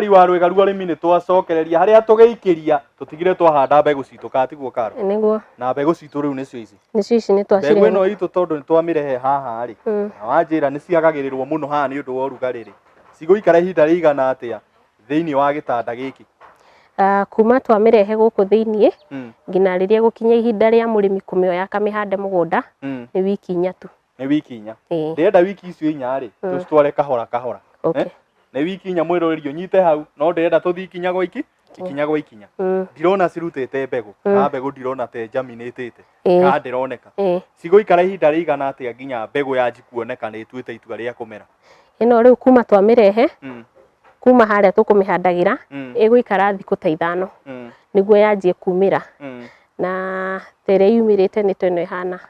mweri wa Rwegaru arĩmi nĩ twacokereria harĩa tũgĩikĩria tũtigire twahanda mbegũ citũ katiguo Karo niguo na mbegũ citũ rĩu nĩcio ici nĩ twacirehe mbegũ ĩno itũ tondũ nĩ twamĩrehe haha rĩ na wanjĩra nĩ ciagagĩrĩrwo mũno haha nĩ ũndũ wa ũrugarĩ rĩ cigũikara ihinda rĩigana atĩa thĩinĩ wa gĩtanda gĩkĩ kuma twamĩrehe gũkũ thĩinĩ nginya rĩrĩa gũkinya ihinda rĩa mũrĩmi kũmĩoya akamĩhande mũgũnda nĩ wiki 4 tu nĩ wiki 4 ndĩrenda wiki icio 4 rĩ tũcitware kahora kahora nĩ wiki 4 mwĩroreri ũnyite hau no ndĩrenda tũthiĩ ikinya gwa ikinya ndirona cirutĩte mbegũ na mbegũ ndirona te jaminatĩte kana ndĩroneka cigũikara ihinda rĩigana atĩa nginya mbegũ yanji kuoneka nĩ ĩtuĩte itua rĩa kũmera ĩno rĩu kuma twamĩrehe kuma harĩa tũkũmĩhandagĩra ĩgũikara thikũ ta 5 nĩguo yanjie kumĩra na tere yumĩrĩte nĩ teno ihana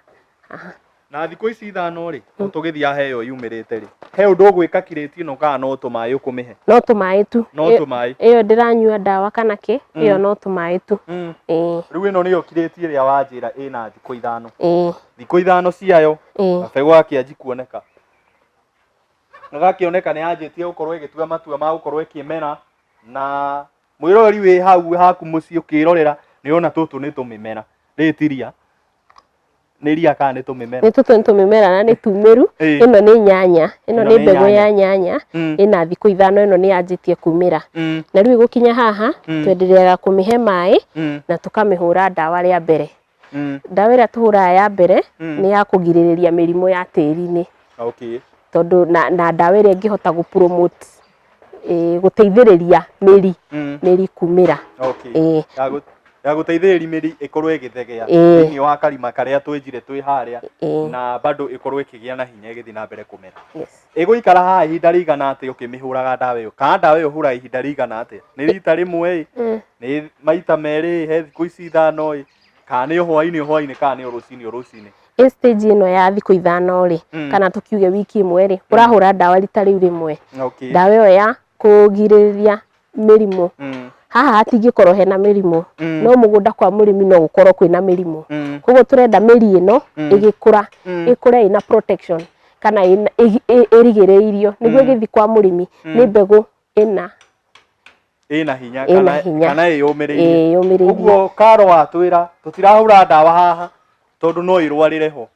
na thikũ ici 5 rĩ tũgĩthia heyo yumĩrĩte rĩ he ũndũ ũgwĩka kirĩti ĩno kana no tũmaĩ ũkũmĩhe no tũmaĩ tu no tũmaĩ ĩyo ndĩranyua ndawa kana kĩ ĩyo no tũmaĩ tu rĩu ĩno nĩyo kirĩti ĩrĩa wanjĩra ĩna thikũ 5 thikũ 5 ciayo gabegũ gakĩanji kuoneka na gakĩoneka nĩ yanjĩtie gũkorwo ĩgĩtua matua ma gũkorwo ĩkĩmera na mwĩroreri wĩ hau haku mũciĩ ũkĩrorera nĩ ona tũtũ nĩ tũmĩmera rĩtiria nĩ ria kana nĩ tũmĩmera nĩ tũtũ nĩ tũmĩmera na nĩ tumĩru ĩno nĩ nyanya ĩno nĩ mbegũ ya nyanya ĩna thikũ 5 ĩno nĩ yanjĩtie kumĩra na rĩu gũkinya haha twendereaga kũmĩhe maĩ na tũkamĩhũra ndawa rĩa mbere ndawa ĩrĩa tũhũraga ya mbere nĩ ya kũgirĩrĩria mĩrimũ ya tĩri-inĩ tondũ na ndawa ĩrĩa ĩngĩhota gũpromote gũteithĩrĩria mĩri kumĩra ya gũteithĩrĩria mĩri ĩkorwo ĩgĩthegea thĩinĩ wa karima karĩa twĩnjire twĩ harĩa na bado ĩkorwo ĩkĩgĩa na hinya ĩgĩthiĩ na mbere kũmera ĩgũikara haha ihinda rĩigana atĩa ũkĩmĩhũraga ndawa ĩyo kana ndawa ĩyo ũhũraga ihinda rĩigana atĩa nĩ rita rĩmwe nĩ maita merĩ he thikũ ici 5 kana nĩ hwainĩ kana nĩ rũcinĩ stage ĩno ya thikũ 5 rĩ kana tukiuge wiki 1 rĩ ũrahũra ndawa rita rĩu rĩmwe ndawa ĩyo ya kũgirĩrĩria mĩrimũ haha hatingĩkorwo hena mĩrimũ no mũgũnda kwa mũrĩmi no gũkorwo kwĩna mĩrimũ koguo tũrenda mĩri ĩno ĩgĩkũra ĩkũre ĩna protection kana ĩrigĩrĩirio nĩguo ĩgĩthiĩ kwa mũrĩmi nĩ mbegũ ĩna hinya kana ĩyũmĩrĩirie ũguo Karo watwĩra tũtirahũra ndawa haha tondũ no ĩrwarĩre ho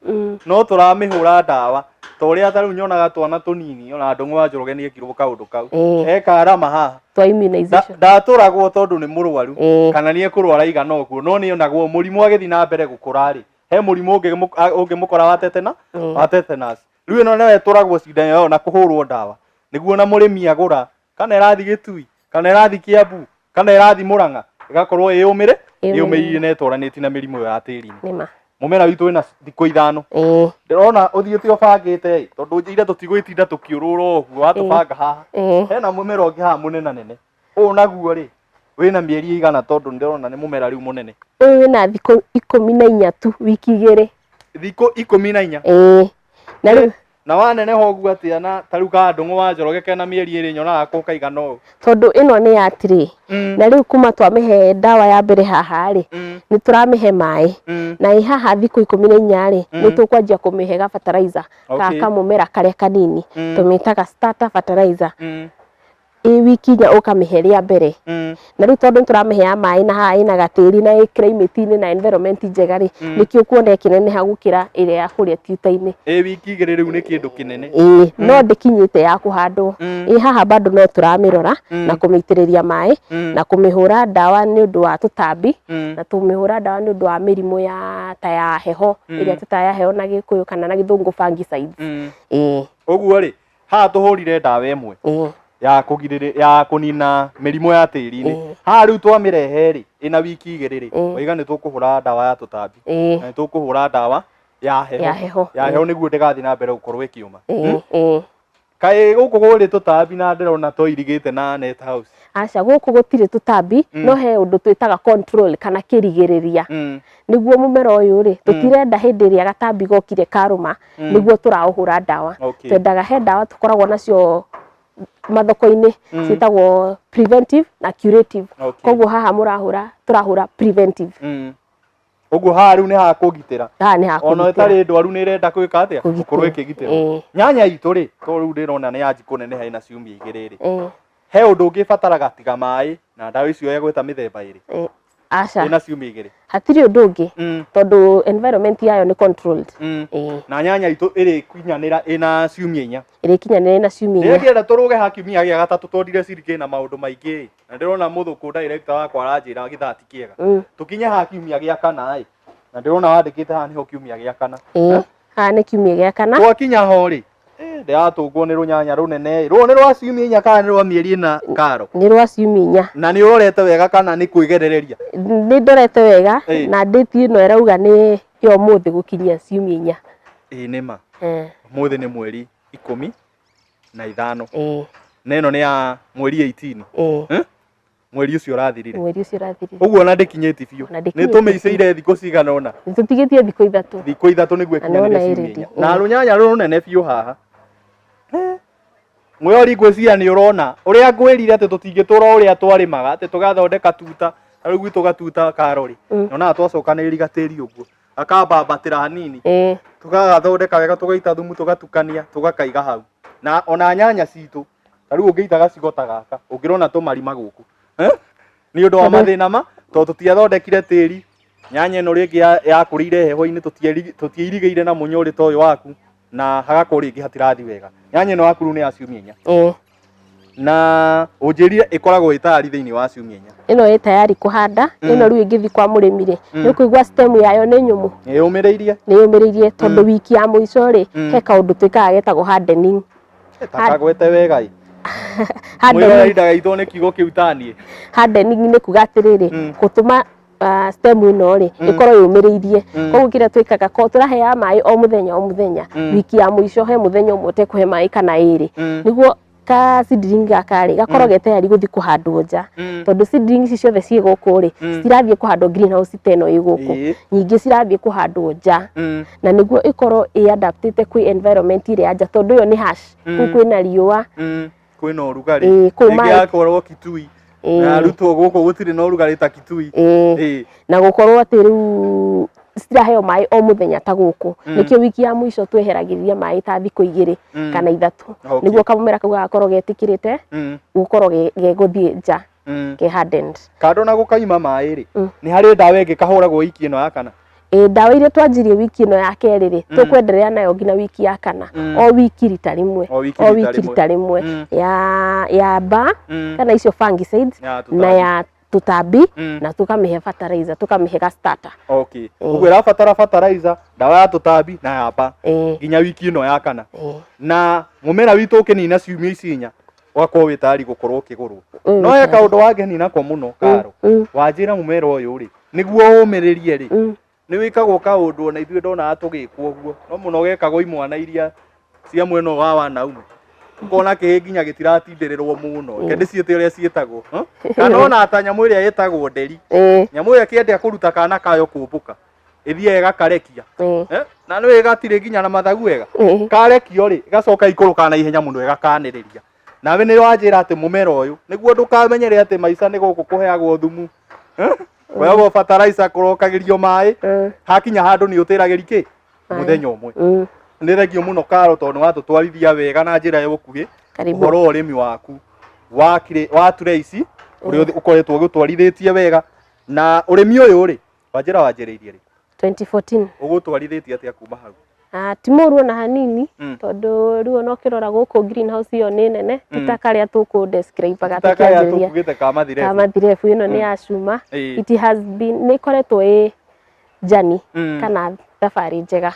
no tũramĩhũra ndawa ta ũrĩa ta rĩu nyonaga twana tũnini ona Ndũng'ũ wa Njoroge nĩ ekirwo kaũndũ kau eka arama haha twa immunization ndatũragwo tondũ nĩ mũrwaru kana nĩ ekũrwara igana ũguo no nĩ onagwo mũrimũ agĩthiĩ na mbere gũkũra rĩ he mũrimũ ũngĩmũkora wa tetanus rĩu ĩno nayo ĩtũragwo cindano ĩyo na kũhũrwo ndawa nĩguo na mũrĩmi agũra kana ĩrathiĩ Gĩtui kana ĩrathiĩ Kĩambu kana ĩrathiĩ Mũrang'a ĩgakorwo ĩyũmĩrĩire na ĩtwaranĩtie na mĩrimũ ĩyo ya tĩri-inĩ mũmera witũ wĩna thikũ 5 ndĩrona ũthiĩte ũbangĩte tondũ njĩire tũtigwĩtinda tũkĩũrũra ũguo watũbanga haha hena mũmera ũngĩ haha mũnenanene ũũ naguo rĩ wĩna mĩeri igana tondũ ndĩrona nĩ mũmera rĩu mũnene ũyũ wĩna thikũ 14 tu wiki 2 thikũ 14 na rĩu na waneneha ũguo atĩa na ta rĩu ka Ndũng'ũ wa Njoroge kena mĩeri 2 nyonaga ko kaigana ũũ tondũ ĩno nĩ ya tray na rĩu kuma twamĩhe ndawa ya mbere haha rĩ nĩ tũramĩhe maĩ na ĩ haha thikũ 14 rĩ nĩ tũkwanjia kũmĩhe ga fertilizer ka kamũmera karĩa kanini tũmĩtaga starter fertilizer wiki 4 ũkamĩhe rĩa mbere na rĩu tondũ tũramĩhe ya maĩ na haha ĩna gatĩri na climate-inĩ na environment njega rĩ nĩkĩo kuona ĩkĩneneha gũkĩra ĩrĩa ya kũrĩa tuta-inĩ wiki 2 rĩu nĩ kĩndũ kĩnene no ndĩkinyĩte ya kũhandwo haha bado no tũramĩrora na kũmĩitĩrĩria maĩ na kũmĩhũra ndawa nĩ ũndũ wa tũtambi na tũmĩhũra ndawa nĩ ũndũ wa mĩrimũ ya ta ya heho ĩrĩa tũtaga ya heho na Gĩkũyũ kana na Gĩthũngũ fungicides ũguo rĩ haha tũhũrire ndawa ĩmwe ya kũnina mĩrimũ ya tĩri-inĩ haha rĩu twamĩrehe rĩ ĩna wiki 2 rĩ oiga nĩ tũkũhũra ndawa ya tũtambi na nĩ tũkũhũra ndawa ya heho nĩguo ndĩgathiĩ na mbere gũkorwo ĩkĩũma kaĩ gũkũ gũrĩ tũtambi na ndĩrona tũirigĩte na net house aca gũkũ gũtirĩ tũtambi no he ũndũ twĩtaga control kana kĩrigĩrĩria nĩguo mũmera ũyũ rĩ tũtirenda hĩndĩ ĩrĩa gatambi gokire karũma nĩguo tũraũhũra ndawa twendaga he ndawa tũkoragwo nacio mathoko-inĩ ciĩtagwo preventive na curative koguo haha tũrahũra preventive ũguo haha rĩu nĩ ha kũgitĩra ona ĩtarĩ ndwaru nĩ ĩrenda gwĩka atĩa gũkorwo ĩkĩgitĩrwo nyanya itũ rĩ to rĩu ndĩrona nĩ yanji kũneneha ĩna ciumia 2 rĩ he undu ungibataraga tiga mai na ndawa icio ya gweta mithemba iri aca ina ciumia igiri hatiri undu ungi tondu environment yayo ni controlled na nyanya itu iri kunyanira ina ciumia 4 iri kinyanira ina ciumia 4 ngienda turuge ha kiumia gia gatatu tondire cirike na maundu maingi na ndirona muthuku director wakwa aranjira githati kiega tukinye ha kiumia gia 4 na ndirona wandikite ha niho kiumia gia 4 ha ni kiumia gia 4 twakinya ho ri ndiratungwo ni runyanya runene ru ni rwa ciumia 4 kana ni rwa mieri na karo ni rwa ciumia 4 na ni urorete wega kana ni kwigerereria ni ndorete wega na date ino irauga ni yo muthi gukinyia ciumia 4 nima muthi ni mweri 15 neno ni ya mweri 18 mweri ucio rathirire uguo na ndikinyeti biu ni tumiiceire thikũ cigana ona tutigitie thikũ ithatũ niguo ikinyanire ciumia na runyanya runene biu haha mwori ngwiciria ni urona uria ngwirire ati tutingitura uria twarimaga ati tugathondeka tuta riu gwitu gatuta karori nona twacokanĩrĩria gatĩri ũguo akambambatĩra hanini tugagathondeka wega tugaita thumu tugatukania tugakaiga hau na ona nyanya citũ riu ũngĩita gacigo ta gaka ũngĩrona tũmarima gũkũ ni undu wa mathina ma to tutiathondekire tĩri nyanya ĩno rĩngĩ yakũrĩire heho-inĩ tutiirigĩire na mũnyũrĩ ta ũyũ waku na hagakorwo rĩngĩ hatirathi wega nyanya ĩno yaku rĩu nĩ ya ciumia 4 na unjirire ikoragwo itari thiini wa ciumia 4 ino tayari kuhanda ino riu ingithi kwa murimi ni kuigwa stem yayo ni nyumu ni yumireirie tondu wiki ya muico ri he kaundu twikaga getagwo hardening takagwete wega hardening ndaga ni kiugo kiu tanie hardening ni kuga atiriri gutuma stem ino ri ikorwo yumireirie koguo kira twikaga ko turahea mai o muthenya wiki ya muico he muthenya umwe tekuhe mai kana iri niguo ka seedling gakari gakorwo getayari guthi kuhandwo nja tondu seedling ici ciothe ci guku ri cirathie kuhandwo greenhouse teno iguku nyingi cirathie kuhandwo nja na niguo ikorwo adapted kwi environment ire anja tondu yo ni hash kwina riua kwina urugari yakorwo Kitui na ruto guku gutire na urugari ta Kitui na gukorwo ati riu ciraheo mai o muthenya ta guku nikio wiki ya muico tweheragiriria mai ta thikũ 2 kana 3 niguo kamumera kau gakorwo getikirite gukorwo geguthie nja ke hardened kando na gukaima mai ri ni hari ndawa ingi kahuragwo wiki ino ya kana ndawa iria twanjirie wiki ino ya kerĩ ri tukwenderea nayo nginya wiki ya kana o wiki rita rimwe ya ba kana icio fungicides na ya tutambi na tukamihe fertilizer tukamihe ga starter uguo irabatara fertilizer ndawa ya tutambi na ya ba nginya wiki ino ya kana na mumera witu ukinina ciumia ici 4 wako witari gukorwo ukigurwo no ya kaundu wageni nako muno karo wanjira mumera uyu ri niguo umiririe ri ni wikagwo kaundu ona ithuĩ ndona atugikwo uguo no muno gekagwo imwana iria cia mweno wa wanaume ukona ke nginya gitiratindirirwo muno kende ciete uria cietagwo kana ona ta nyamu iria yetagwo nderi nyamu iria kiendia kuruta kana kayo kumbuka ithie igakarekia na no igatire nginya na mathagu wega karekio ri gacoka ikuruka na ihenya muno igakaniriria nawe ni wanjira ati mumera uyu niguo ndukamenyere ati maica ni guku kuheagwo thumu wewe fertilizer kurokagirio mai hakinya handu ni utiragiri ki muthenya umwe ni thegio muno karo tondu watutwarithia wega na njira ya gukuhi uhoro urimi waku wa ture ici uria ukoretwo gutwarithitie wega na urimi uyu ri wanjira wanjiriirie ri 2014 ugutwarithitie atia kuma hau timuru ona hanini tondu riu no kirora guku greenhouse iyo ni nene tutakaria tuku describe gatukianjiria kamathirefu ino ni ya cuma it has been ni koretwo jani kana tafari njega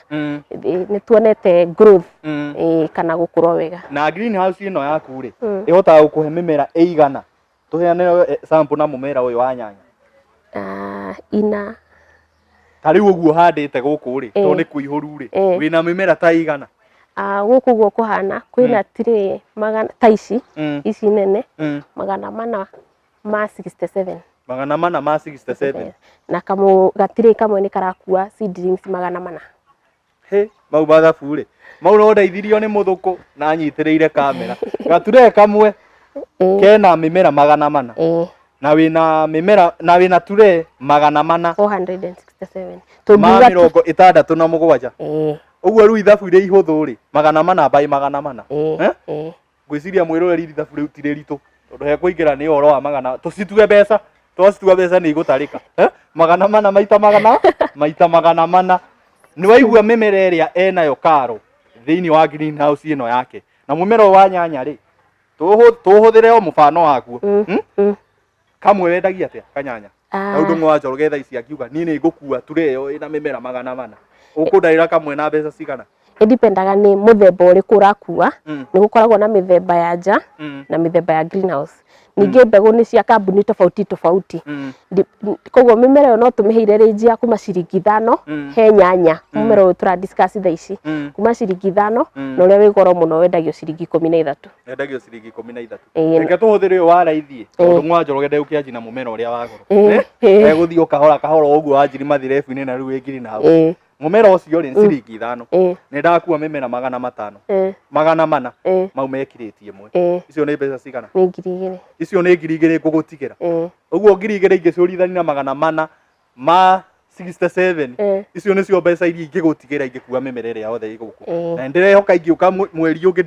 ni tuonete growth kana gukura wega na greenhouse ino yaku ri ihotaga gukuhe mimera eigana tuheane sample na mumera uyu wa nyanya ina tari uguo handite guku ri to ni kuihuru ri wina mimera ta igana guku guo kuhana kwina tire magana ta ici nene magana mana ma 67 na kamo gatire kamwe ni karakua seedlings magana mana mau bathabu ri mau no ndeithirio ni muthuku na nyitiriire kamera gature kamwe kena mimera magana mana na wina mimera na wina ture magana mana 467 ma mirongo 67 uguo riu ithabu ire ihuthu ri magana mana by magana mana ngwiciria mwiroreri ithabu riu tire ritu tondu he kuingira ni oro wa magana tucitue mbeca twacitue mbeca ni igutarika magana mana maita magana mana ni waigua mimera iria enayo Karo thiini wa greenhouse ino yake na mumero wa nyanya ri tuhuthire o mufano waguo kamwe wendagia atia kanyanya na ndungu wa Njoroge tha ici akiuga ni ni ngukua tureyo ina mimera magana mana ukundaira kamwe na mbeca cigana idipendaga ni muthemba uriku urakua ni gukoragwo na mithemba ya nja na mithemba ya greenhouse ninge mbegu ni cia kambuni tofauti koguo mimera yo no tumiheire range ya kuma ciringi 5 he nyanya mumera uyu tura discuss tha ici kuma ciringi 5 na uria wi goro muno wendagio ciringi 13 wendagio ciringi 13 reke tuhuthire uyu wa raithi tondu Mwa Njoroge ndeukianji na mumera uria wa goro eguthii ukahora uguo wanjiri mathire F-ini na riu ingiri na hau mumera ucio ri ciringi 5 ni ndakua mimera magana 5 magana 4 mau mekiritie mwe icio ni mbeca cigana ni ngiri 2 icio ni ngiri 2 ngugutigira uguo ngiri 2 ingicurithania na magana 4 ma 67 icio nicio mbeca iria ingigutigira ingikua mimera iria yothe iguku na ndirehoka ingiuka mweri ungi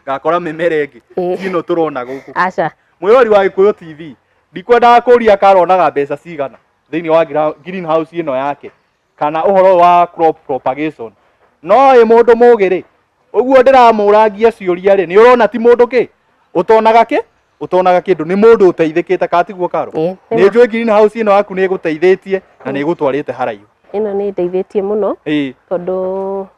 ngakora mimera ingi ino turona guku aca mwirori wa Gikuyu TV ndikwendaga kuria Karo onaga mbeca cigana thiini wa greenhouse ino yake kana uhoro wa crop propagation no mundu mugiri uguo ndiramuragia ciuria ri ni urona ti mundu ki utonaga kindu ni mundu uteithikite katiguo Karo ni njui greenhouse ino yaku ni iguteithitie na ni igutwarite haraihu ino ni ndeithĩtie muno tondu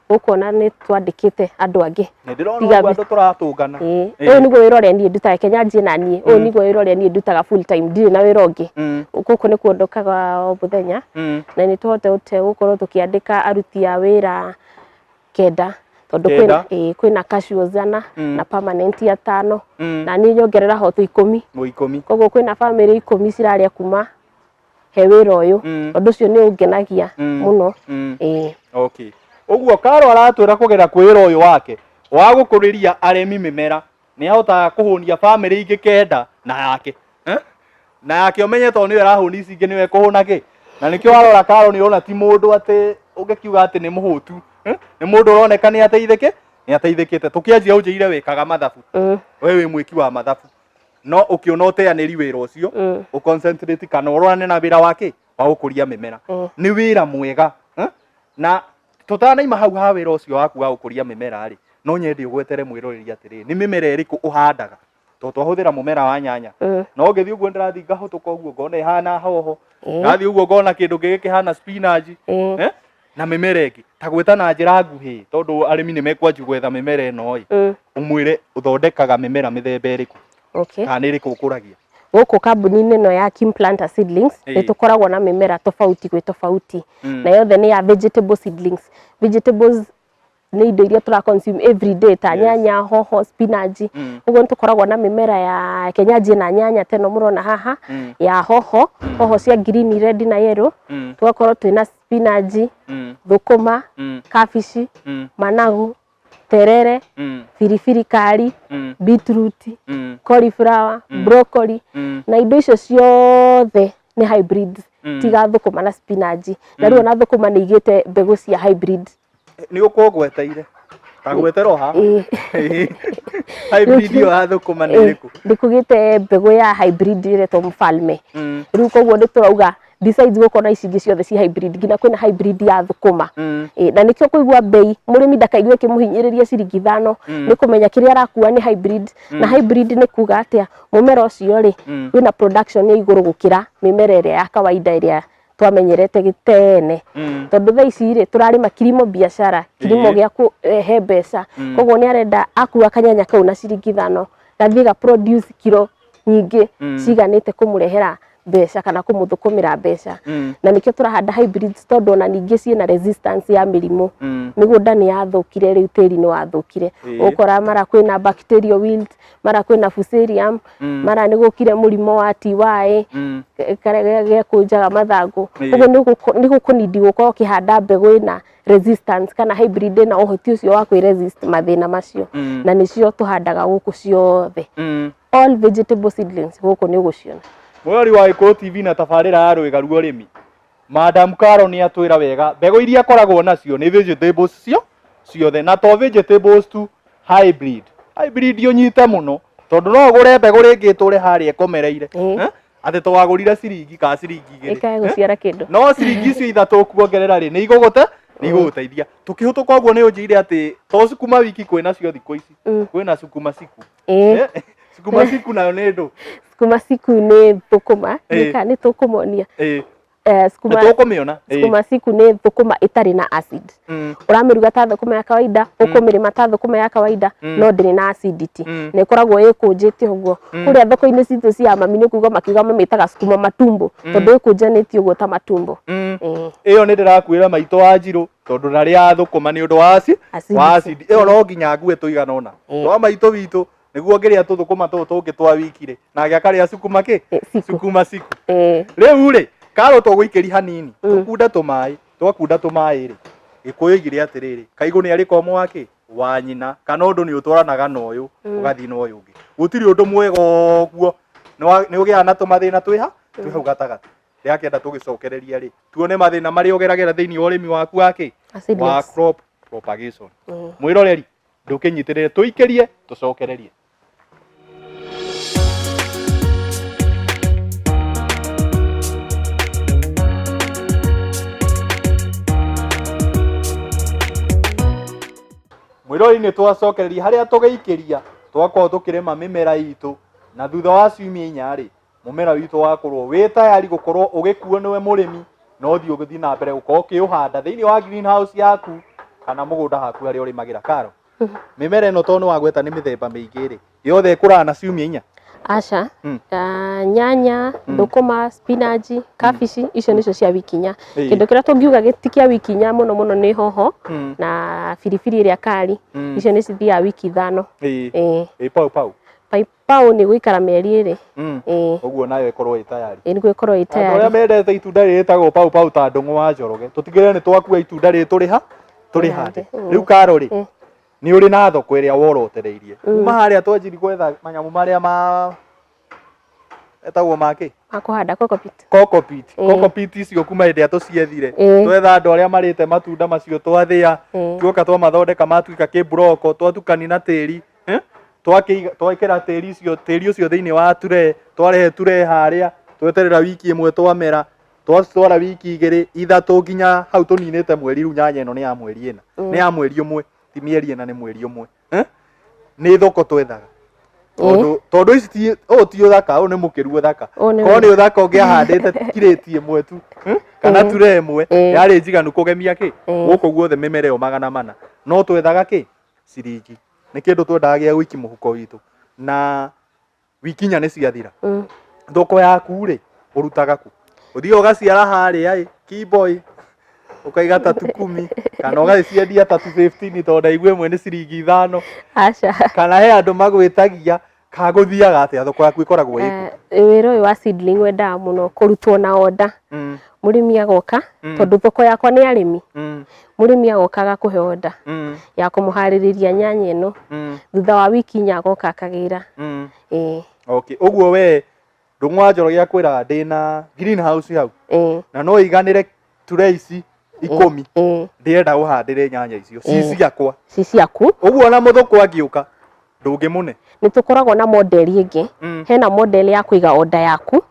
ukona ni twandikite andu angi ni ndirona andu turatungana uyu niguo wira uria nie ndutaga Kenyanji na nie uyu niguo wira uria nie ndutaga full time ndire na wira ungi guku ni kuondokaga o muthenya na ni tuhote gukorwo tukiandika aruti a wira kenda tondu kwina casuals na permanent ya 5 na ni nyongerera ho tu 10 koguo kwina family 10 ciraria kuma he wira uyu undu ucio ni ungenagia muno okay uguo Karo aratwira kugera kwira uyu wake wa gukuriria aremi mimera ni ahotaga kuhunia family ingi kenda na yake na yake umenye to ni arahuni ici ingi niwe kuhuna ki na nikio arora Karo ni ona ti mundu ati ungekiuga ati ni muhutu ni mundu uroneka ni ateithikite tukianjia unjire wikaga mathabu we wi mwiki wa mathabu no ukiona uteaniri wira ucio uconcentrate kana urone na wira wake wa gukuria mimera ni wira mwega na tutanaima hau ha wira ucio waku wa gukuria mimera ri no nyendi ugwetere mwiroreri atiri ni mimera iriku uhandaga to twahuthira mumera wa nyanya no ngethi uguo ndirathi ngahutuka uguo ngona ihana hoho ngathi uguo ngona kindu giki hana spinach na mimera ingi ta gweta na njira nguhi tondu arimi ni mekwanji gwetha mimera ino umwire uthondekaga mimera mithemba iriku kana iriku ukuragia guku kambuni-ini no ya Kim Planter Seedlings ni tukoragwo na mimera tofauti na yothe ni ya vegetable seedlings. Vegetables ni indo iria tura consume every day ta nyanya, hoho, spinach. Uguo tukoragwo na mimera ya Kenyanji na nyanya teno murona haha ya hoho cia green, red na yellow. Tugakorwo twina spinach, thukuma, kabici, managu, terere, firifiri kari, beetroot, cauliflower, broccoli na indo icio ciothe ni hybrids tiga thukuma na spinach na riu na thukuma ni igite mbegu cia hybrid ni ukugweteire tagwetero ha hybrid yo ha thukuma ni iriku ndikugite mbegu ya hybrid iretwo Mfalme riu koguo ni turauga besides gukona ici ingi ciothe ci hybrid ngina kwina hybrid ya thukuma na nikio kuigua bei murimi ndakaigue kimuhinyiriria ciringi 5 ni kumenya kiria arakua ni hybrid na hybrid ni kuga atia mumera ucio ri wina production ya iguru gukira mimera iria ya kawaida iria twamenyerete gitene tondu tha ici ri turarima kilimo biashara kilimo gya he mbeca koguo ni arenda akua kanyanya kau na ciringi 5 gathiga produce kilo nyingi ciganite kumurehera mbeca kana kumuthukumira mbeca na nikio turahanda hybrids tondu na ningi ciina resistance ya mirimu migunda ni yathukire riu tiri ni wathukire ukora mara kwina bacterial wilt mara kwina fusarium mara ni gukire murimo wa TY kare kunjaga mathangu uguo ni gukunidi gukorwo kihanda mbegu ina resistance kana hybrid na uhoti ucio wa kwi resist mathina macio na nicio tuhandaga guku ciothe all vegetable seedlings guku ni uguciona mwari wa Gikuyu TV na tabarira ya rwigaru urimi Madam Karo ni atwira wega mbegu iria koragwo nacio ni vegetables ciothe na to vegetables tu hybrid yo nyite muno tondu no gure mbegu ringi tule haria ikomereire ati to wagurire ciringi ka ciringi igiri ikae guciara kindu no ciringi icio ithatu kuongerera ri ni igugutaithia tukihutuka uguo ni unjire ati to sukuma wiki kwina cio thiko ici kwina sukuma siku sukuma siku nayo ni ndu sukuma siku ni thukuma ni tukumonia sukuma siku ni thukuma itari na acid uramiruga ta thukuma ya kawaida ukumirima ta thukuma ya kawaida no ndiri na acidity ni koragwo ikunjite uguo kuria thoko-ini citu cia mami ni kuga makiuga mamitaga sukuma matumbo tondu ikunjanite uguo ta matumbo iyo ni ndirakwira maito wa Njiro tondu naria thukuma ni undu wa acid iyo no nginya ngue tuigana ona twa maito witu niguo ngiria tuthukuma tungi twa wikire na giakaria sukuma sukuma siku riu ri karo to gwikiri hanini tukunda tumai twakunda tumai ri gikuyu igire atiriri kaigu ni ari komo wake wa nyina kana undu ni utwaranaga na uyu ugathi na uyu ungi gutiri undu mwega guo ni ugia na tumathina twiha hau gatagati riakenda tugicokereria ri tuone mathina mari ugeragera thiini wa urimi waku wake wa crop propagation mwiroreri ndukinyitirire tuikirie tucokererie mwirori ni twacokereria haria tugeikiria twakorwo tukirima mimera itu na thutha wa ciumia 4 ri mumera witu wakorwo wi tayari gukorwo ugikuo niwe murimi no thi ugithi na mbere gukorwo kiuhanda thiini wa greenhouse yaku kana mugunda haku haria urimagira karo mimera ino to ni wagweta ni mithemba miingi ri yothe ikuraga na ciumia 4 aca nyanya thukuma spinach kabici icio nicio cia wiki 4 kindu kiria tungiuga gitikia wiki 4 muno ni hoho na firifiri iria kari icio ni cithia wiki 5 pau ni guikara mieri 2 uguo nayo ikorwo itayari ni guikorwo itayari oria mendete itunda riri tagwo pau ta ndungu wa Njoroge tutigire ni twakua itunda riri turi hande riu karo ri ni uri na thoko iria worotereirie kuma haria twanjiri gwetha manyamu maria etagwo make akuhanda kokopit icio kuma hindi ya tuciethire twetha andu aria marite matunda macio twathia tuoka twamathondeka matuika kibroko twatukani na tiri twakira tiri ucio thiini wa ture twarehe ture haria tweterera wiki 1 twamera twatwara wiki 2 3 nginya hau tuninite mweri ru nyanya ino ni ya mweri ina ni ya mweri 1 ti mieri ina ni mweri 1 ni thoko twethaga tondu ici ti uthaka ni mukiru uthaka ko ni uthaka ungiahandite kireti 1 tu kana ture 1 yari njiganu kugemia guku guothe mimera yo 400 no twethaga ciringi ni kindu twendaga gia wiki muhuko witu na wiki 4 ni ciathira thoko yaku ri urutaga ku uthii ugaciara haria keyboy ukaiga 310 kana ugaciendia 315 tondu igwe mwe ni ciringi 5 aca kana he andu magwitagia kaguthiaga atia thoko yaku ikoragwo iku wira uyu wa seedling wendaga muno kurutwo na order murimi agoka tondu thoko yakwa ni arimi murimi agoka gakuhe order ya kumuhaririria nyanya ino thutha wa wiki 4 agoka akagira okay uguo we ndungu wa Njoroge akwiraga ndina greenhouse hau na no iganire ture ici 10 ndienda uhandire nyanya icio ci ciaku uguo na muthuku angiuka ndungimune ni tukoragwo na model ingi hena model ya kuiga order yaku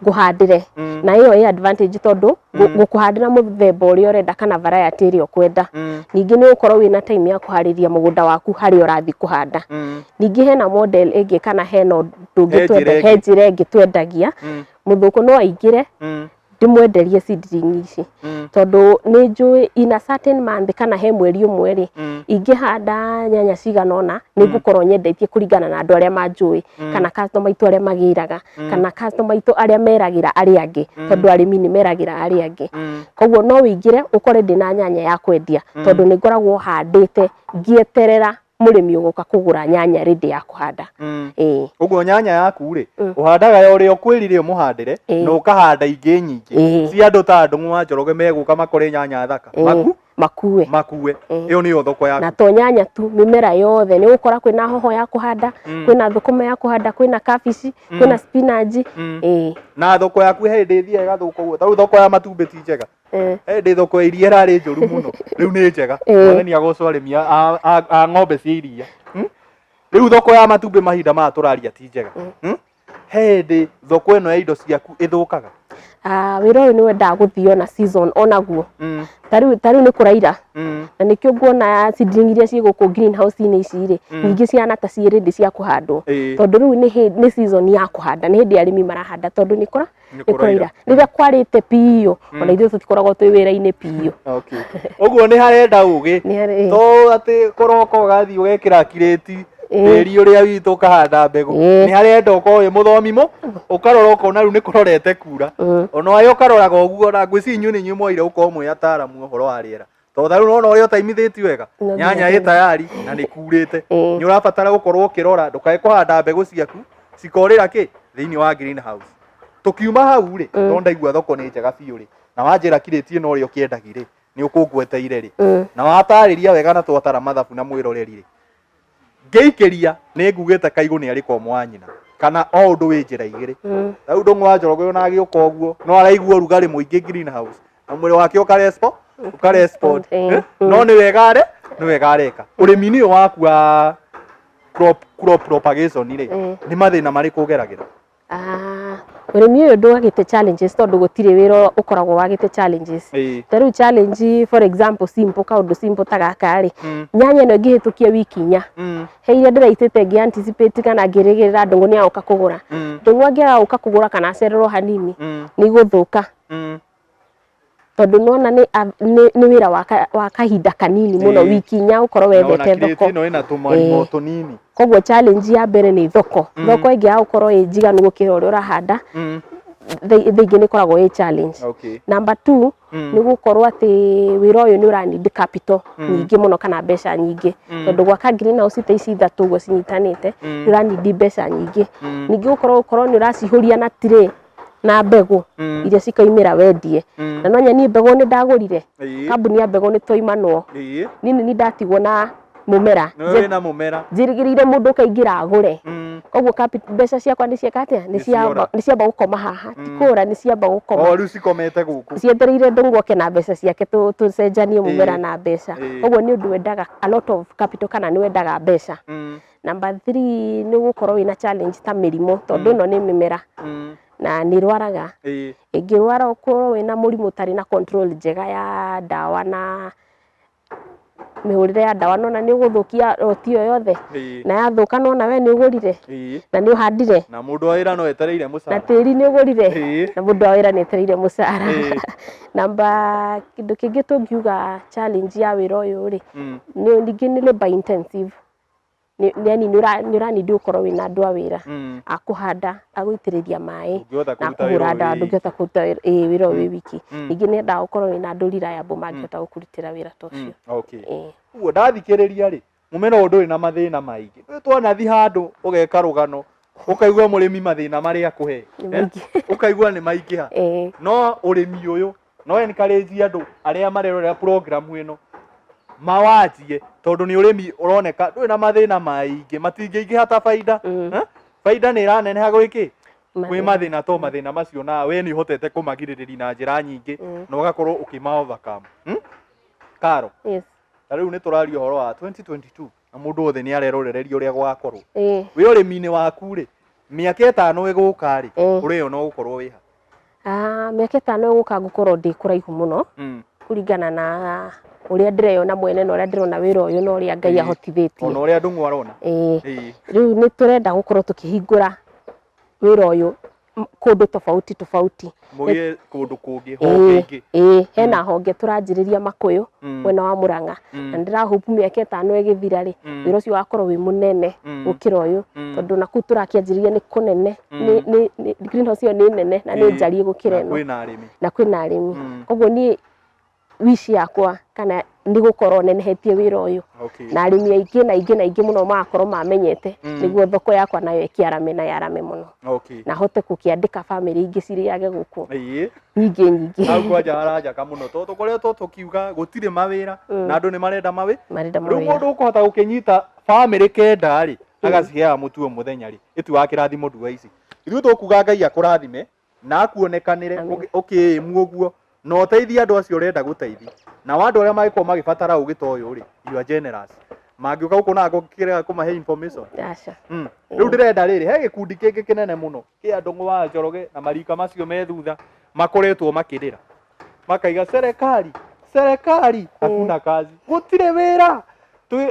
nguhandire na iyo ĩ advantage tondu gukuhandira muthemba uria urenda kana variety iria ukwenda ningi ni ukorwo wina time ya kuhariria mugunda waku hari urathi kuhanda ningi hena model ingi kana hena ndungitwenda henjire ingi twendagia muthuku no aingire ndimwenderie seedling ici tondu ni njui in a certain month kana he mweri 1 ri ingihanda nyanya ciganona ni ngukorwo nyendetie kuringana na andu aria manjui kana customer itu aria magiraga kana customer itu aria meragira aria angi tondu arimi ni meragira aria angi koguo no wingire ukore ndina nyanya ya kwendia tondu ni ngoragwo handite ngieterera murimi ugoka kugura nyanya ready ya kuhanda uguo nyanya yaku ri uhandaga ya uria ukwirire umuhandire no ukahanda ingi nyingi ci andu ta Ndungu wa Njoroge meguka makore nyanya thaka makue iyo ni thoko yaku na to nyanya tu mimera yothe ni ukora kwina hoho ya kuhanda kwina thukuma ya kuhanda kwina kabici kwina spinach na thoko yaku hindi thia igathuka uguo ta thoko ya matumbi ti njega hindi thoko iria rari njuru muno riu ni njega mwathani agocwo arimi a ng'ombe cia iria riu thoko ya matumbĩ mahinda maya tũraria ti njega hindi thoko ĩno ya indo ciaku ĩthũkaga wĩra ũyũ nĩ wendaga gũthio na season onaguo tarĩu nĩ kũraira na nĩkĩo nguona seedling iria ciĩ gũkũ greenhouse-inĩ ici rĩ nyingĩ ciana ta ciĩ ready cia kũhandwo tondũ rĩu nĩ season ya kũhanda nĩ hĩndĩ arĩmi marahanda tondũ nĩ kũraira rĩrĩa kwarĩte piũ ona ithuĩ tũtikoragwo twĩ wĩra-inĩ piũ ũguo nĩ harenda ũgĩ to atĩ kũroka ũgathiĩ ũgekĩra kirĩti tĩri ũrĩa witũ ũkahanda mbegũ nĩ harenda ũkorwo wĩ mũthomi ũkarora ũkona rĩu nĩ kũrorete kura ona wayo ũkaroraga ũguo na ngwĩciria inyuĩ nĩ inyuĩ moire gũkorwo mwĩ ataramu ũhoro wa rĩera tondũ rĩu nona ũrĩa ũtaimithĩtio wega nyanya ĩ tayari na nĩ kurĩte nĩ ũrabatara gũkorwo ũkĩrora ndũkae kũhanda mbegũ ciaku cikorĩra kĩ thĩinĩ wa greenhouse tũkiuma hau rĩ no ndaigua thoko nĩ njega biũ rĩ na wanjĩra kirĩti ĩno ũrĩa ũkĩendagi rĩ nĩ ũkũngweteire rĩ na watarĩria wega na twatara mathabu na mwĩroreri rĩ ngĩikĩria nĩ ngugĩte kaigũ nĩ arĩ komũ wa nyina kana o ũndũ wĩ njĩra igĩrĩ rĩu ndũng'ũ wa Njoroge ona agĩũka ũguo no araigua ũrugarĩ mũingĩ greenhouse na mwĩrĩ wake ũkarespond no nĩ wega areka ũrĩmi-inĩ ũyũ waku wa crop propagation rĩ nĩ mathĩna marĩkũ ũgeragĩra ũrĩmi ũyũ ndwagĩte challenges tondũ gũtirĩ wĩra ũkoragwo wagĩte challenges tarĩu challenge for example kaũndũ simple ta gaka rĩ nyanya ĩno ĩngĩhĩtũkia wiki 4 he iria ndĩraitĩte ngĩ anticipate kana ngĩrĩgĩrĩra ndũng'ũ nĩ agoka kũgũra ndũng'ũ angĩaga gũka kũgũra kana acererwo hanini nĩ gũthũka tondũ nona nĩ wĩra wa kahinda kanini mũno wiki 4 ũkorwo wethete thoko ĩno ĩna tũmarimo tũnini koguo challenge ya mbere nĩ thoko ĩngĩaga gũkorwo ĩ njiganu gũkĩra ũrĩa ũrahanda thĩingĩ nĩ koragwo ĩ challenge number 2 nĩ gũkorwo atĩ wĩra ũyũ nĩ ũranindi capital nyingĩ mũno kana mbeca nyingĩ tondũ gwaka greenhouse ta ici 3 ũguo cinyitanĩte nĩ ũranindi mbeca nyingĩ ningĩ gũkorwo nĩ ũracihũria na tray na mbegũ iria cikaimĩra wendie na no nyeni mbegũ nĩ ndagũrire kambuni ya mbegũ nĩ twaimanwo nĩ ndatigwo na mũmera njĩrĩgĩrĩire mũndũ kaingĩra agũre koguo mbeca ciakwa nĩ cieka atĩa nĩ ciamba gũkoma haha tikũra nĩ ciamba gũkoma rĩu cikomete gũkũ cietereire ndũng'ũ oke na mbeca ciake tũcenjanie mũmera na mbeca koguo nĩ ũndũ wendaga a lot of capital kana nĩ wendaga mbeca number 3 nĩ gũkorwo wĩna challenge ta mĩrimũ tondũ ĩno nĩ mĩmera na nĩ rwaraga ĩngĩrwara ũkorwo wĩna mũrimũ ũtarĩ na control njega ya ndawa na mĩhũrĩre ya ndawa nona nĩ ũgũthũkia roti ĩyo yothe na yathũka nona we nĩ ũgũrire na nĩ ũhandire na mũndũ wa wĩra no etereire mũcara na tĩri nĩ ũgũrire na mũndũ wa wĩra nĩ etereire mũcara namba kĩndũ kĩngĩ tũngiuga challenge ya wĩra ũyũ rĩ ningĩ nĩ labor intensive yani nĩ ũranindi ũkorwo wĩna andũ a wĩra a kũhanda a gũitĩrĩria maĩ na kũhũra ndawa ndũngĩhota kũruta wĩra ũyũ wĩ wiki ningĩ nĩ endaga gũkorwo wĩna andũ reliable mangĩhota gũkũrutĩra wĩra ta ũcio ũguo ndathikĩrĩria rĩ mũmera ũyũ ndũrĩ na mathĩna maingĩ twanathi handũ ũgeka rũgano ũkaigua mũrĩmi mathĩna marĩa akũhe ũkaigua nĩ maingĩha no ũrĩmi ũyũ no encourage andũ arĩa marerorera program ĩno mawanjie tondũ nĩ ũrĩmi ũroneka ndũrĩ na mathĩna maingĩ matingĩingĩha ta baida baida nĩ ĩraneneha gwĩkĩ kwĩ mathĩna to mathĩna macio na we nĩ ũhotete kũmagirĩrĩria na njĩra nyingĩ na ũgakorwo ũkĩma overcome Karo ta rĩu nĩ tũraria ũhoro wa 2022 na mũndũ wothe nĩ arerorereria ũrĩa gwakorwo wĩ ũrĩmi-inĩ waku rĩ mĩaka 5 ĩgũka rĩ ũrĩo no gũkorwo wĩha mĩaka 5 ĩgũka ngũkorwo ndĩ kũraihu mũno kũringana na ũrĩa ndĩreyona mwene na ũrĩa ndĩrona wĩra ũyũ na ũrĩa Ngai ahotithĩtie ona ũrĩa ndũng'ũ arona rĩu nĩ tũrenda gũkorwo tũkĩhingũra wĩra ũyũ kũndũ tofauti mũgĩe kũndũ kũngĩ honge ingĩ hena honge tũranjĩrĩria Makũyũ mwena wa Mũrang'a na ndĩrahope mĩaka 5 ĩgĩthira rĩ wĩra ũcio wakorwo wĩ mũnene gũkĩra ũyũ tondũ na kũu tũrakĩanjĩrĩria nĩ kũnene greenhouse ĩyo nĩ nene na nĩ njariĩ gũkĩra ĩno na kwĩna arĩmi koguo niĩ wishi yakwa kana nĩ gũkorwo nenehetie wĩra ũyũ na arĩmi aingĩ mũno magakorwo mamenyete nĩguo thoko yakwa nayo ĩkĩarame na yarame mũno na hote gũkĩandĩka family ingĩ cirĩage gũkũ nyingĩ hau kwanja harajaka mũno tondũ tũkoretwo tũkiuga gũtirĩ mawĩra na andũ nĩ marenda mawĩra rĩu mũndũ ũkũhota gũkĩnyita family kenda rĩ agaciheaga mũtu o mũthenya rĩ ĩtuaga kĩrathimo ndua ici ithuĩ tũkuga Ngai akũrathime na akuonekanĩre ũkĩĩmu ũguo no ũteithie andũ acio ũrenda gũteithia na andũ arĩa magĩkorwo magĩbatara ũgĩ ta ũyũ rĩ you are generous mangĩũka gũkũ na ngokĩrega kũmahe information aca rĩu ndĩrenda rĩrĩ he gĩkundi kĩngĩ kĩnene mũno kĩa andũ wa Njoroge na marika macio me thutha makoretwo makĩrĩra makaiga serikali hakuna kazi gũtirĩ wĩra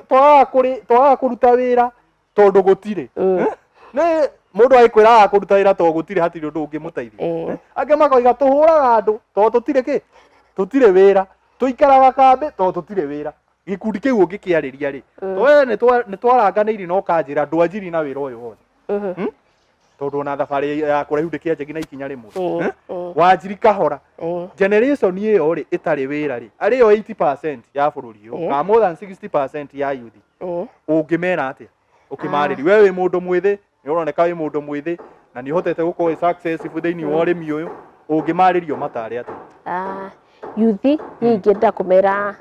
twaga kũruta wĩra tondũ gũtirĩ nĩ mũndũ agĩkwĩra kũruta wĩra tondũ gũtirĩ hatirĩ ũndũ ũngĩmũteithia angĩ makoiga tũhũraga andũ tondũ tũtirĩ wĩra tũikaraga kambĩ tondũ tũtirĩ wĩra gĩkundi kĩu ũngĩkĩarĩria rĩ nĩ twaranganĩire no kanjĩra ndwanjiri na wĩra ũyũ wothe tondũ ona thabarĩ ya kũraihu ndĩkĩanjĩgi na ikinya rĩmwe Wanjiri kahora generation ĩyo rĩ ĩtarĩ wĩra rĩ arĩyo 80% ya bũrũri ũyũ ka more than 60% ya youth ũngĩmera atĩa ũkĩmarĩri we wĩ mũndũ mwĩthĩ nĩ ũroneka wĩ mũndũ mwĩthĩ na nĩ ũhotete gũkorwo successful thĩinĩ wa ũrĩmi ũyũ ũngĩmarĩrio matare atĩa youth niĩ ingĩenda kũmera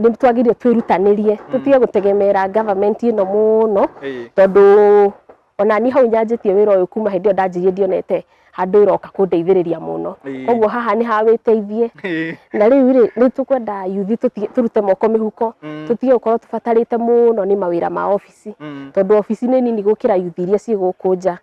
nĩ twagĩrĩire twĩrutanĩrie tũtige gũtegemera government ĩno mũno tondũ ona niĩ hau nyanjĩtie wĩra ũyũ kuma hĩndĩ ĩyo ndanjirie ndionete handũ ĩroka kũndeithĩrĩria mũno koguo haha nĩ ha wĩteithie na rĩu rĩ nĩ tũkwenda youth tũrute moko mĩhuko tũtige gũkorwo tũbatarĩte mũno nĩ mawĩra ma obici tondũ obici nĩ nini gũkĩra youth iria ciĩ gũkũ nja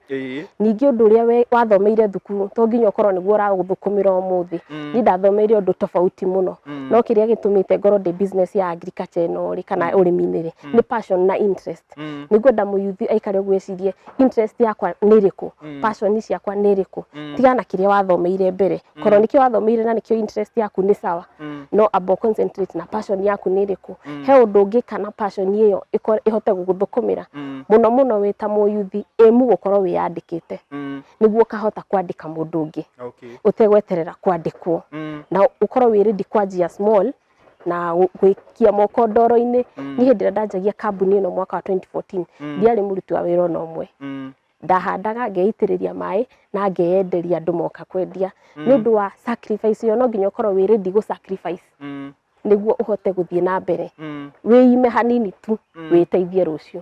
ningĩ ũndũ ũrĩa wathomeire thukuru to nginya ũkorwo nĩguo ũragũthũkũmĩra ũmũthĩ niĩ ndathomeire ũndũ tofauti mũno no kĩrĩa gĩtũmĩte ngorwo ndĩ business ya agriculture ĩno rĩ kana ũrĩmi-inĩ rĩ nĩ passion na interest nĩngwenda mũyuthi aikare ũgwĩcirie interest yakwa nĩ ĩrĩkũ passion ciakwa nĩ ĩrĩkũ tigana kĩrĩa wathomeire mbere korwo nĩkĩo wathomeire na nĩkĩo interest yaku nĩ sawa no abo concentrate na passion yaku nĩ ĩrĩkũ he ũndũ ũngĩ kana passion ĩyo ĩhote gũgũthũkũmĩra mũno wĩ ta mũyuthi ĩmu gũkorwo wĩyandĩkĩte nĩguo kahota kwandĩka mũndũ ũngĩ ũtegweterera kwandĩkwo na ũkorwo wĩ ready kwanjia small na gũikia moko ndoro-inĩ niĩ hĩndĩ ĩrĩa ndanjagia kambuni ĩno mwaka wa 2014 ndiarĩ mũruti wa wĩra ona ũmwe ndahandaga ngeitĩrĩria maĩ na ngeyenderia andũ moka kwendia nĩ ũndũ wa sacrifice ĩyo no nginya ũkorwo wĩ ready gũ sacrifice nĩguo ũhote gũthiĩ na mbere wĩime hanini tu wĩteithie rũciũ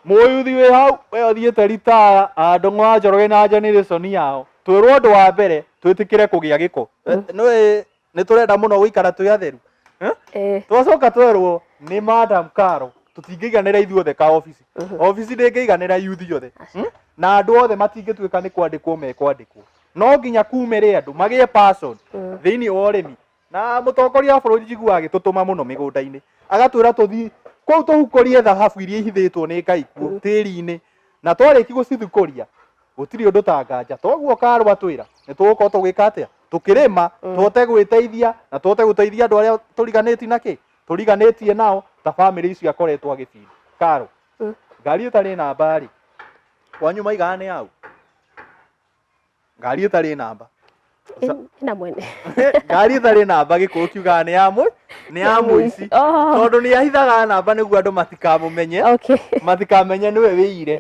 mũyuthi wĩ hau we ũthiĩte ritaya andũ wa Njoroge na generation yao twĩrwo ũndũ wa mbere twĩtĩkĩre kũgĩa gĩko nĩ tũrenda mũno gũikara twĩ atheru twacoka twerwo nĩ Madam Karo tũtingĩiganĩra ithuothe ka obici obici ndĩngĩiganĩra youth yothe na andũ othe matingĩtuĩka nĩ kwandĩkwo mekwandĩkwo no nginya kumĩre andũ magĩe passion thĩinĩ wa ũrĩmi na mũtongoria wa bũrũri njiguaga agĩtũtũma mũno mĩgũnda-inĩ agatwĩra tũthiĩ kũu tũhukũrie thahabu iria ihithĩtwo nĩ Ngai kuo tĩri-inĩ na twarĩki gũcithukũria gũtirĩ ũndũ ta nganja toguo Karo atwĩra nĩ tũgũkorwo tũgĩka atĩa tũkĩrĩma tũhote gwĩteithia na tũhote gũteithia andũ arĩa tũriganĩtie nakĩ tũriganĩtie nao ta family icio akoretwo agĩbindi Karo ngari ĩtarĩ namba rĩ kwanyu maigana nĩ hau ngari ĩtarĩ namba ĩna mwene ngari ĩtarĩ namba gĩkũũ kiugaga nĩ ya mũici tondũ nĩ ahithaga namba nĩguo andũ matikamenye nĩwe wĩire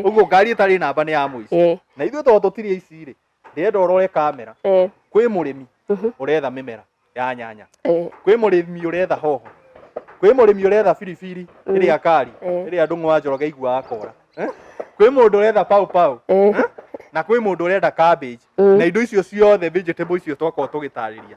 ũguo ngari ĩtarĩ namba nĩ ya mũici na ithuĩ tondũ tũtirĩ ici rĩ ndĩrenda ũrore kamera kwĩ mũrĩmi ũretha mĩmera ya nyanya kwĩ mũrĩmi ũretha hoho kwĩ mũrĩmi ũretha biribiri ĩrĩa kari ĩrĩa andũ wa Njoroge iguaga kora kwĩ mũndũ ũretha pau na kwĩ mũndũ ũrenda cabbage na indo icio ciothe vegetable icio twakorwo tũgĩtarĩria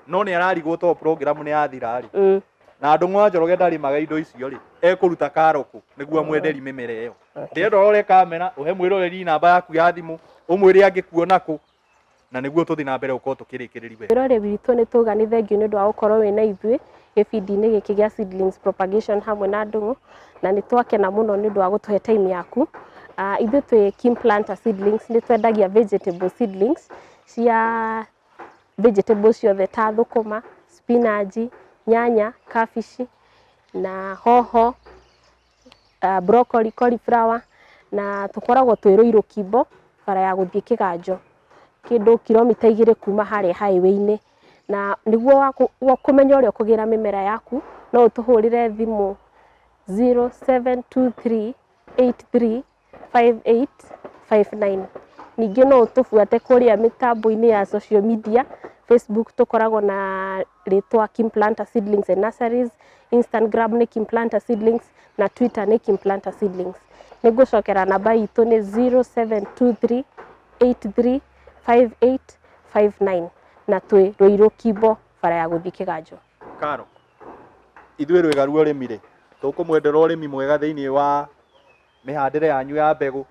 no nĩ ararigwo to program nĩ yathira rĩ na andũ wa Njoroge ndarĩmaga indo icio rĩ ekũruta Karoko nĩguo mwenderi mĩmera ĩyo ndĩrenda ũrore kamera ũhe mwĩroreri namba yaku ya thimũ ũmwĩre angĩkuona kũ na nĩguo tũthiĩ na mbere gũkorwo tũkĩrĩkĩrĩria wega wĩrore witũ nĩ tuga nĩ thengiũ nĩ ũndũ wa gũkorwo wĩna ithuĩ gĩbindi-inĩ gĩkĩ gĩa Seedlings Propagation hamwe na Ndung'u na nĩ twakena mũno nĩ ũndũ wa gũtũhe time yaku ithuĩ twĩ Kim Planter Seedlings nĩ twendagia vegetable seedlings cia vegetable ciothe ta thũkũma spinach nyanya kabici na hoho broccoli cauliflower na tũkoragwo twĩ Ruiru Kimbo bara ya gũthiĩ Kĩganjo kĩndũ kilomita 2 kuma harĩa highway-inĩ na nĩguo kũmenya ũrĩa ũkũgĩra mĩmera yaku no ũtũhũrĩre thimũ 0723835859 ningĩ no ũtũbuate kũrĩa mĩtambo-inĩ ya social media Facebook tũkoragwo na rĩtwa Kim Planter Seedlings and Nurseries Instagram nĩ Kim Planter Seedlings na Twitter nĩ Kim Planter Seedlings nĩngũcokera namba itũ nĩ 0723835859 na twĩ Ruiru Kimbo bara ya gũthiĩ Kĩganjo Karo ithuĩ Rwĩgaru ũrĩmi rĩ tũkũmwendera ũrĩmi mwega thĩinĩ wa mihandire yanyu ya mbegu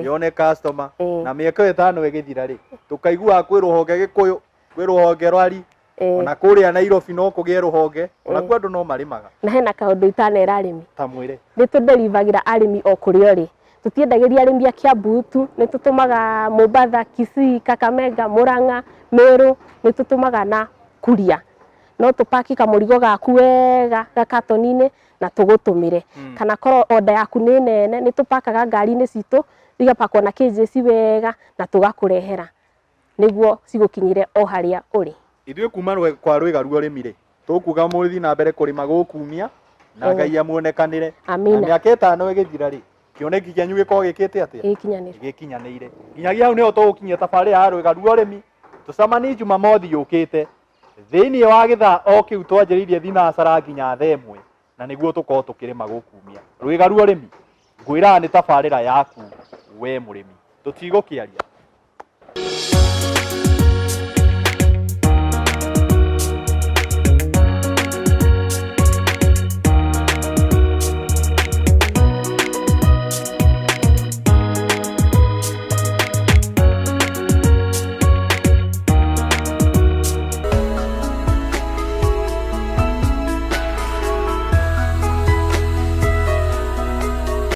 yone customer na mĩaka 5 ĩgĩthira rĩ tukaigua kwĩ rũhonge Gĩkũyũ kwĩ rũhonge rwari ona kũrĩa Nairobi no kũgĩe rũhonge ona kwa andũ no marĩmaga na hena kaũndũ itanera arĩmi ta mwĩre nĩ tũnderivagĩra arĩmi o kũrĩa ũrĩ tutiendagĩria arĩmi a Kiambu tu nĩ tũtũmaga Mombasa Kisii Kakamega Murang'a Meru nĩ tũtũmaga na Kuria no tũpaki kamũrigo gaku wega gakatoni-inĩ na tũgũtũmĩre kana korwo order yaku nĩ nene nĩ tũpakaga ngari-inĩ citũ igapakwo na KJC wega na tũgakũrehera nĩguo cigũkinyire o harĩa ũrĩ ithuĩ kuma kwa Rwĩgaru ũrĩmi rĩ tũkuga mũthi na mbere kũrĩma gũkumia na Ngai amuonekanĩre na mĩaka 5 ĩgĩthira rĩ kĩoneki kĩanyu gĩkorwo gĩkĩte atĩa gĩkinyanĩire nginyagia hau nĩho tũgũkinyia tabarĩra ya Rwĩgaru ũrĩmi tũcemanie Jumamothi yũkĩte thĩinĩ wa gĩthaa o kĩu twanjĩrĩirie thinacara nginya 1 na nĩguo tũkorwo tũkĩrĩma gũkumia Rwĩgaru ũrĩmi ngwĩraga nĩ tabarĩra yaku we mũrĩmi tũtigũkĩaria